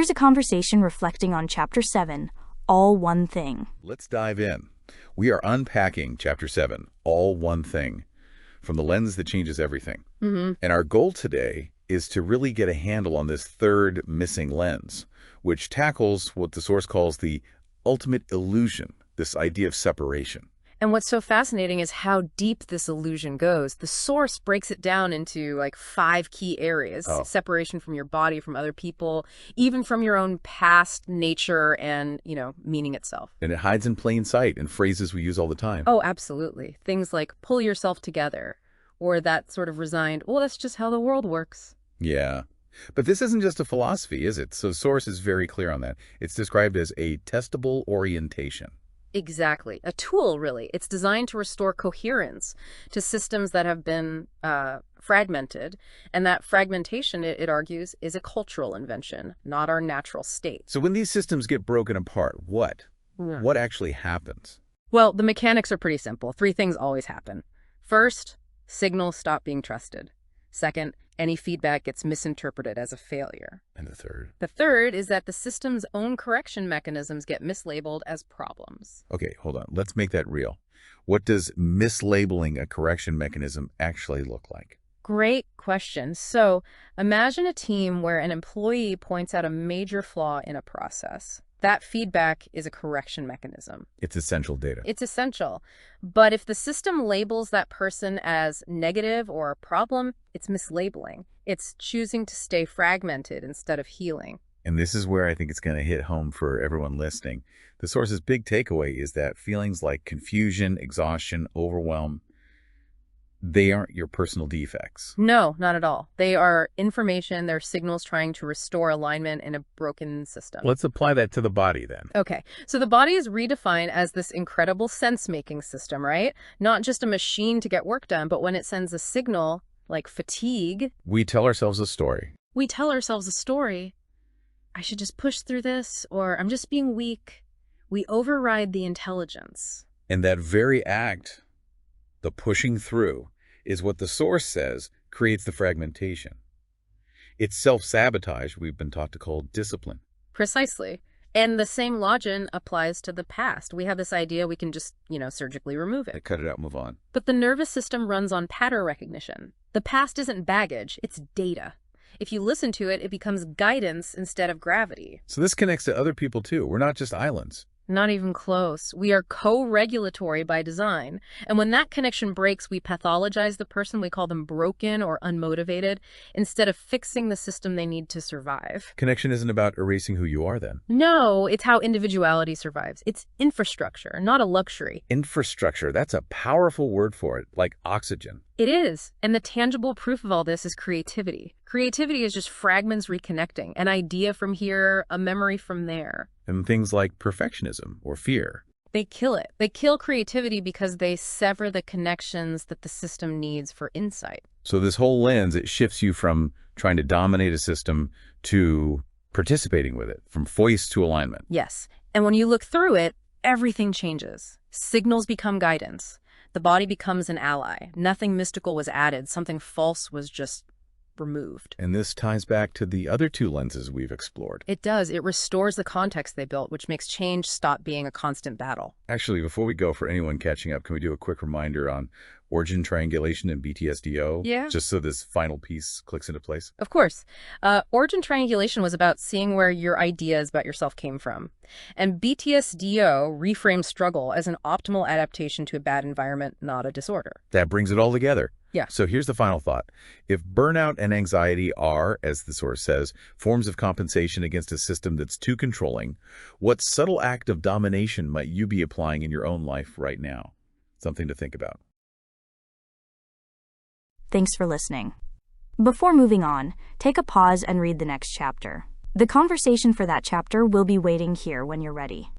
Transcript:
Here's a conversation reflecting on Chapter 7, All One Thing. Let's dive in. We are unpacking Chapter 7, All One Thing, from the lens that changes everything. And our goal today is to really get a handle on this third missing lens, which tackles what the source calls the ultimate illusion, this idea of separation. And what's so fascinating is how deep this illusion goes. The source breaks it down into like 5 key areas. Separation from your body, from other people, even from your own past, nature, and, meaning itself. And it hides in plain sight in phrases we use all the time. Oh, absolutely. Things like pull yourself together, or that sort of resigned, well, that's just how the world works. Yeah. But this isn't just a philosophy, is it? So source is very clear on that. It's described as a testable orientation. Exactly. A tool, really. It's designed to restore coherence to systems that have been fragmented. And that fragmentation, it argues, is a cultural invention, not our natural state. So when these systems get broken apart, what? What actually happens? Well, the mechanics are pretty simple. 3 things always happen. First, signals stop being trusted. Second, any feedback gets misinterpreted as a failure. And the third? The third is that the system's own correction mechanisms get mislabeled as problems. Okay, hold on. Let's make that real. What does mislabeling a correction mechanism actually look like? Great question. So imagine a team where an employee points out a major flaw in a process. That feedback is a correction mechanism. It's essential data. It's essential. But if the system labels that person as negative or a problem, it's mislabeling. It's choosing to stay fragmented instead of healing. And this is where I think it's going to hit home for everyone listening. The source's big takeaway is that feelings like confusion, exhaustion, overwhelm, they aren't your personal defects. No, not at all. They are information, they're signals trying to restore alignment in a broken system. Let's apply that to the body then. Okay, so the body is redefined as this incredible sense-making system, right? Not just a machine to get work done, but when it sends a signal, like fatigue... We tell ourselves a story. We tell ourselves a story. I should just push through this, or I'm just being weak. We override the intelligence. And that very act, the pushing through, is what the source says creates the fragmentation. It's self-sabotage we've been taught to call discipline. Precisely. And the same logic applies to the past. We have this idea we can just, surgically remove it. Cut it out, move on. But the nervous system runs on pattern recognition. The past isn't baggage, it's data. If you listen to it, it becomes guidance instead of gravity. So this connects to other people too. We're not just islands. Not even close. We are co-regulatory by design. And when that connection breaks, we pathologize the person. We call them broken or unmotivated instead of fixing the system they need to survive. Connection isn't about erasing who you are then. No, it's how individuality survives. It's infrastructure, not a luxury. Infrastructure, that's a powerful word for it, like oxygen. It is. And the tangible proof of all this is creativity. Creativity is just fragments reconnecting, an idea from here, a memory from there. And things like perfectionism or fear. They kill it. They kill creativity because they sever the connections that the system needs for insight. So this whole lens, it shifts you from trying to dominate a system to participating with it, from voice to alignment. Yes. And when you look through it, everything changes. Signals become guidance. The body becomes an ally. Nothing mystical was added. Something false was just removed. And this ties back to the other 2 lenses we've explored. It does. It restores the context they built, which makes change stop being a constant battle. Actually, before we go, for anyone catching up, can we do a quick reminder on origin triangulation and BTSDO? Yeah. Just so this final piece clicks into place. Of course. Origin triangulation was about seeing where your ideas about yourself came from. And BTSDO reframes struggle as an optimal adaptation to a bad environment, not a disorder. That brings it all together. Yeah. So here's the final thought. If burnout and anxiety are, as the source says, forms of compensation against a system that's too controlling, what subtle act of domination might you be applying in your own life right now? Something to think about. Thanks for listening. Before moving on, take a pause and read the next chapter. The conversation for that chapter will be waiting here when you're ready.